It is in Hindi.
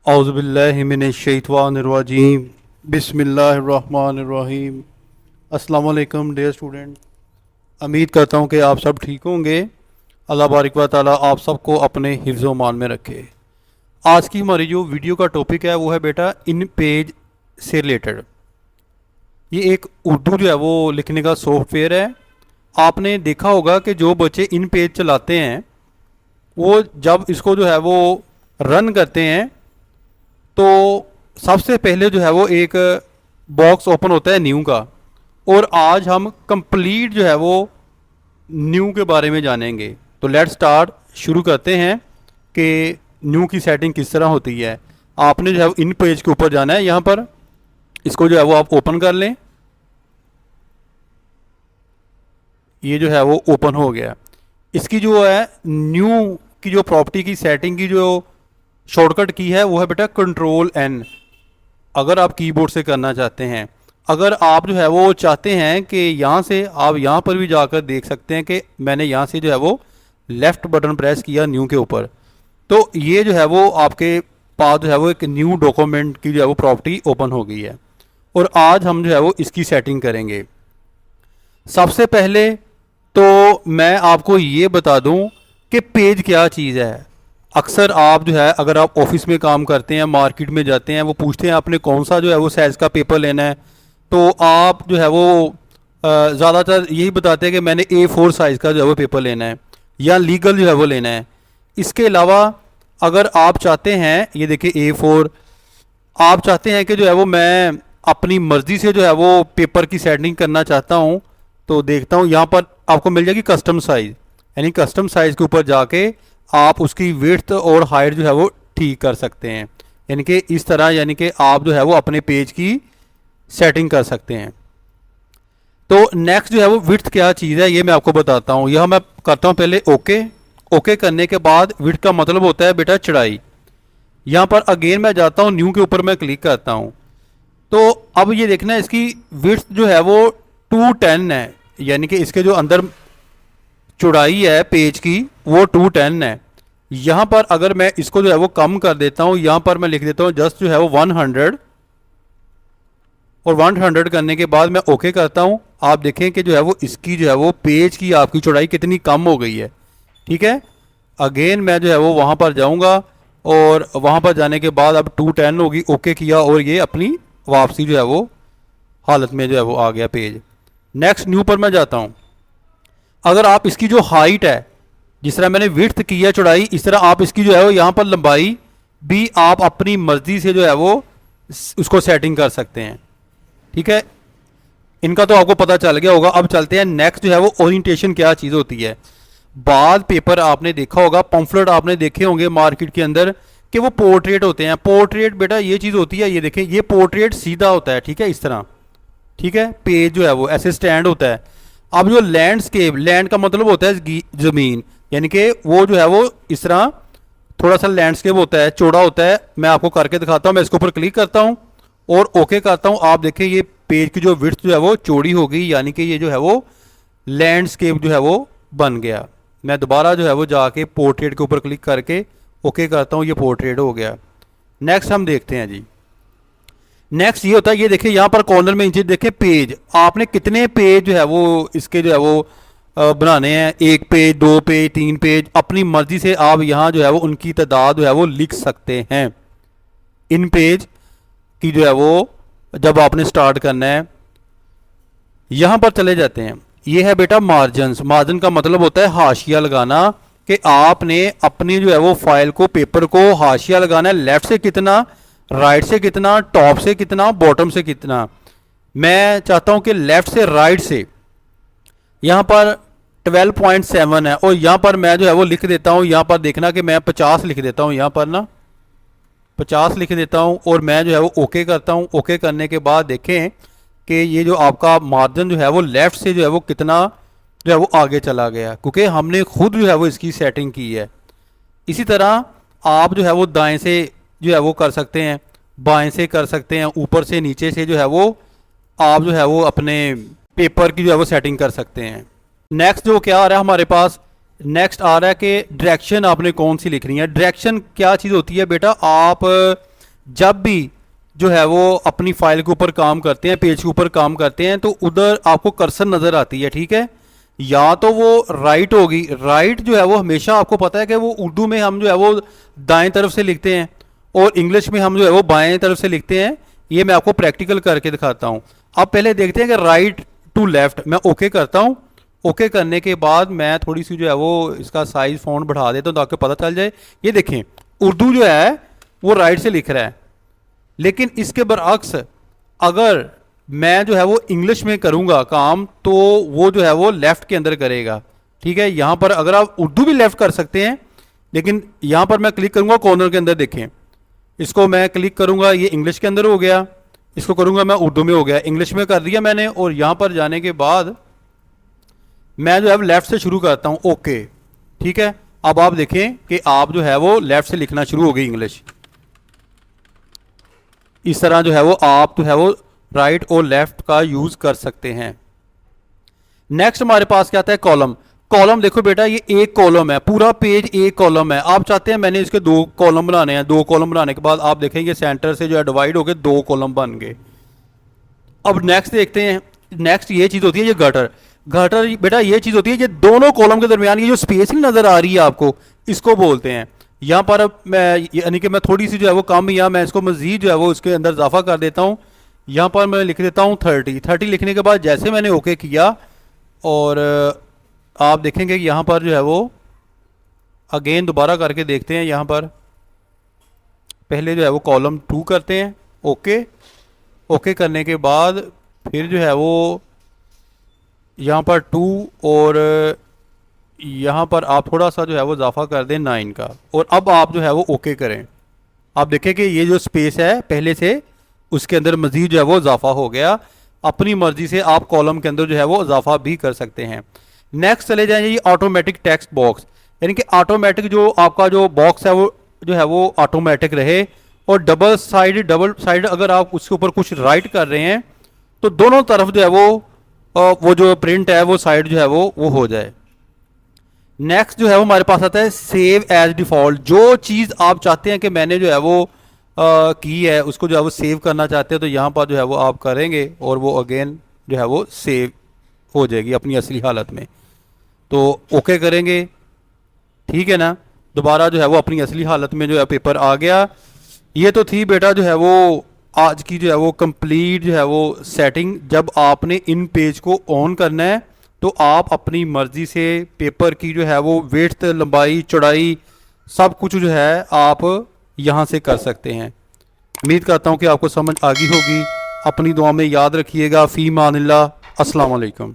औज़ुबिल्लाहिमिनश्शैतानिर्रजीम बिस्मिल्लाहिर्रहमानिर्रहीम। अस्सलाम वालेकुम डियर स्टूडेंट। उम्मीद करता हूँ कि आप सब ठीक होंगे। अल्लाह बारिक व ताला आप सबको अपने हिफ्ज़ व मान में रखे। आज की हमारी जो वीडियो का टॉपिक है वो है बेटा इन पेज से रिलेटेड। ये एक उर्दू जो है वो लिखने का सॉफ्टवेयर है। आपने देखा होगा कि जो बच्चे इन पेज चलाते हैं वो जब इसको जो है वो रन करते हैं तो सबसे पहले जो है वो एक बॉक्स ओपन होता है न्यू का। और आज हम कंप्लीट जो है वो न्यू के बारे में जानेंगे। तो लेट्स स्टार्ट, शुरू करते हैं कि न्यू की सेटिंग किस तरह होती है। आपने जो है इन पेज के ऊपर जाना है, यहाँ पर इसको जो है वो आप ओपन कर लें। ये जो है वो ओपन हो गया। इसकी जो है न्यू की जो प्रॉपर्टी की सेटिंग की जो शॉर्टकट की है वो है बेटा कंट्रोल एन। अगर आप कीबोर्ड से करना चाहते हैं, अगर आप जो है वो चाहते हैं कि यहाँ से आप यहाँ पर भी जाकर देख सकते हैं कि मैंने यहाँ से जो है वो लेफ़्ट बटन प्रेस किया न्यू के ऊपर, तो ये जो है वो आपके पास जो है वो एक न्यू डॉक्यूमेंट की जो है वो प्रॉपर्टी ओपन हो गई है। और आज हम जो है वो इसकी सेटिंग करेंगे। सबसे पहले तो मैं आपको ये बता दूं कि पेज क्या चीज़ है। अक्सर आप जो है अगर आप ऑफिस में काम करते हैं, मार्केट में जाते हैं, वो पूछते हैं आपने कौन सा जो है वो साइज़ का पेपर लेना है, तो आप जो है वो ज़्यादातर यही बताते हैं कि मैंने A4 साइज़ का जो है वो पेपर लेना है या लीगल जो है वो लेना है। इसके अलावा अगर आप चाहते हैं, ये देखिए A4, आप चाहते हैं कि जो है वो मैं अपनी मर्ज़ी से जो है वो पेपर की सेटिंग करना चाहता हूँ, तो देखता हूँ यहाँ पर आपको मिल जाएगी कस्टम साइज़। यानी कस्टम साइज़ के ऊपर जाके आप उसकी विड्थ और हाइट जो है वो ठीक कर सकते हैं। यानी कि इस तरह, यानी कि आप जो है वो अपने पेज की सेटिंग कर सकते हैं। तो नेक्स्ट जो है वो विड्थ क्या चीज़ है ये मैं आपको बताता हूँ। यह मैं करता हूँ पहले ओके। ओके करने के बाद विड्थ का मतलब होता है बेटा चौड़ाई। यहाँ पर अगेन मैं जाता हूँ न्यू के ऊपर मैं क्लिक करता हूँ, तो अब ये देखना है इसकी विड्थ जो है वो 210 है। यानी कि इसके जो अंदर चौड़ाई है पेज की वो 210 है। यहाँ पर अगर मैं इसको जो है वो कम कर देता हूँ, यहाँ पर मैं लिख देता हूँ जस्ट जो है वो 100, और 100 करने के बाद मैं ओके करता हूँ। आप देखें कि जो है वो इसकी जो है वो पेज की आपकी चौड़ाई कितनी कम हो गई है। ठीक है, अगेन मैं जो है वो वहाँ पर जाऊँगा और वहाँ पर जाने के बाद अब 210 होगी। ओके किया और ये अपनी वापसी जो है वो हालत में जो है वो आ गया पेज। नेक्स्ट न्यू पर मैं जाता हूँ। अगर आप इसकी जो हाइट है, जिस तरह मैंने विड्थ की है चौड़ाई, इस तरह आप इसकी जो है वो यहाँ पर लंबाई भी आप अपनी मर्जी से जो है वो उसको सेटिंग कर सकते हैं। ठीक है, इनका तो आपको पता चल गया होगा। अब चलते हैं नेक्स्ट जो है वो ओरिएंटेशन क्या चीज़ होती है। बाद पेपर आपने देखा होगा, पम्फलेट आपने देखे होंगे मार्केट के अंदर कि वो पोर्ट्रेट होते हैं। पोर्ट्रेट बेटा ये चीज़ होती है, ये देखें, ये पोर्ट्रेट सीधा होता है। ठीक है, इस तरह। ठीक है, पेज जो है वो ऐसे स्टैंड होता है। अब जो लैंडस्केप, लैंड का मतलब होता है ज़मीन, यानी कि वो जो है वो इस तरह थोड़ा सा लैंडस्केप होता है, चौड़ा होता है। मैं आपको करके दिखाता हूँ। मैं इसके ऊपर क्लिक करता हूँ और ओके करता हूँ। आप देखें ये पेज की जो विड्थ जो है वो चौड़ी हो गई, यानी कि ये जो है वो लैंडस्केप जो है वो बन गया। मैं दोबारा जो है वो जाके पोर्ट्रेट के ऊपर क्लिक करके ओके करता हूँ, ये पोर्ट्रेट हो गया। नेक्स्ट हम देखते हैं जी। नेक्स्ट ये होता है, ये देखिए यहाँ पर कॉर्नर में नीचे देखें पेज, आपने कितने पेज जो है वो इसके जो है वो बनाने हैं। 1 पेज, 2 पेज, 3 पेज, अपनी मर्जी से आप यहाँ जो है वो उनकी तादाद जो है वो लिख सकते हैं। इन पेज की जो है वो जब आपने स्टार्ट करना है, यहाँ पर चले जाते हैं। ये है बेटा मार्जिन। मार्जिन का मतलब होता है हाशिया लगाना, कि आपने अपनी जो है वो फाइल को, पेपर को हाशिया लगाना है। लेफ्ट से कितना, राइट से कितना, टॉप से कितना, बॉटम से कितना। मैं चाहता हूं कि लेफ्ट से राइट से यहाँ पर 12.7 है, और यहाँ पर मैं जो है वो लिख देता हूँ। यहाँ पर देखना कि मैं 50 लिख देता हूँ, यहाँ पर ना 50 लिख देता हूँ और मैं जो है वो ओके करता हूँ। ओके करने के बाद देखें कि ये जो आपका मार्जिन जो है वो लेफ़्ट से जो है वो कितना जो है वो आगे चला गया, क्योंकि हमने खुद जो है वो इसकी सेटिंग की है। इसी तरह आप जो है वो दाएं से जो है वो कर सकते हैं, बाएं से कर सकते हैं, ऊपर से नीचे से जो है वो आप जो है वो अपने पेपर की जो है वो सेटिंग कर सकते हैं। नेक्स्ट जो क्या आ रहा है हमारे पास, नेक्स्ट आ रहा है कि डायरेक्शन आपने कौन सी लिखनी है। डायरेक्शन क्या चीज़ होती है बेटा, आप जब भी जो है वो अपनी फाइल के ऊपर काम करते हैं, पेज के ऊपर काम करते हैं, तो उधर आपको कर्सर नज़र आती है, ठीक है। या तो वो राइट होगी, राइट जो है वो हमेशा आपको पता है कि वो उर्दू में हम जो है वो दाएं तरफ से लिखते हैं और इंग्लिश में हम जो है वो बाएं तरफ से लिखते हैं। ये मैं आपको प्रैक्टिकल करके दिखाता हूँ। अब पहले देखते हैं कि राइट टू लेफ्ट। मैं ओके करता हूँ। ओके करने के बाद मैं थोड़ी सी जो है वो इसका साइज फ़ॉन्ट बढ़ा देता हूँ ताकि पता चल जाए। ये देखें, उर्दू जो है वो राइट से लिख रहा है, लेकिन इसके बरअक्स अगर मैं जो है वो इंग्लिश में करूँगा काम तो वो जो है वो लेफ़्ट के अंदर करेगा, ठीक है। यहाँ पर अगर आप उर्दू भी लेफ़्ट कर सकते हैं, लेकिन यहाँ पर मैं क्लिक करूँगा कॉर्नर के अंदर, देखें इसको मैं क्लिक करूँगा, ये इंग्लिश के अंदर हो गया। इसको करूँगा मैं उर्दू में हो गया, इंग्लिश में कर दिया मैंने। और यहाँ पर जाने के बाद मैं जो है लेफ़्ट से शुरू करता हूँ, ओके, ठीक है। अब आप देखें कि आप जो है वो लेफ़्ट से लिखना शुरू हो गई इंग्लिश। इस तरह जो है वो आप जो है वो राइट और लेफ्ट का यूज कर सकते हैं। नेक्स्ट हमारे पास क्या आता है, कॉलम। कॉलम देखो बेटा, ये एक कॉलम है, पूरा पेज एक कॉलम है। आप चाहते हैं मैंने इसके दो कॉलम बनाने हैं, दो कॉलम बनाने के बाद आप देखेंगे सेंटर से जो है डिवाइड हो गए, दो कॉलम बन गए। अब नेक्स्ट देखते हैं। नेक्स्ट ये चीज़ होती है, ये गटर। गटर बेटा ये चीज़ होती है, ये दोनों कॉलम के दरमियान ये जो स्पेसिंग नज़र आ रही है आपको, इसको बोलते हैं। यहाँ पर अब मैं यानी कि मैं थोड़ी सी जो है वो कम, या मैं इसको मज़ीद जो है वो उसके अंदर इजाफा कर देता हूँ। यहाँ पर मैं लिख देता हूँ 30 लिखने के बाद जैसे मैंने ओके किया, और आप देखेंगे कि यहाँ पर जो है वो अगेन दोबारा करके देखते हैं। यहाँ पर पहले जो है वो कॉलम 2 करते हैं, ओके। ओके करने के बाद फिर जो है वो यहाँ पर 2, और यहाँ पर आप थोड़ा सा जो है वो इजाफा कर दें 9 का, और अब आप जो है वो ओके करें। आप देखें कि ये जो स्पेस है पहले से, उसके अंदर मज़ीद जो है वो इजाफा हो गया। अपनी मर्जी से आप कॉलम के अंदर जो है वो इजाफा भी कर सकते हैं। नेक्स्ट चले जाएंगे ये ऑटोमेटिक टेक्स्ट बॉक्स, यानी कि ऑटोमेटिक जो आपका जो बॉक्स है वो जो है वो ऑटोमेटिक रहे, और डबल साइड अगर आप उसके ऊपर कुछ राइट कर रहे हैं तो दोनों तरफ जो है वो जो प्रिंट है वो साइड जो है वो हो जाए। नेक्स्ट जो है वो हमारे पास आता है सेव एज डिफ़ॉल्ट। जो चीज़ आप चाहते हैं कि मैंने जो है वो की है उसको जो है वो सेव करना चाहते हैं, तो यहाँ पर जो है वो आप करेंगे और वो अगेन जो है वो सेव हो जाएगी अपनी असली हालत में। तो ओके करेंगे, ठीक है ना, दोबारा जो है वो अपनी असली हालत में जो है पेपर आ गया। ये तो थी बेटा जो है वो आज की जो है वो कंप्लीट जो है वो सेटिंग। जब आपने इन पेज को ऑन करना है तो आप अपनी मर्ज़ी से पेपर की जो है वो विड्थ, लंबाई, चौड़ाई सब कुछ जो है आप यहाँ से कर सकते हैं। उम्मीद करता हूँ कि आपको समझ आ गई होगी। अपनी दुआ में याद रखिएगा। फ़ी मानिल्लाह। अस्सलाम वालेकुम।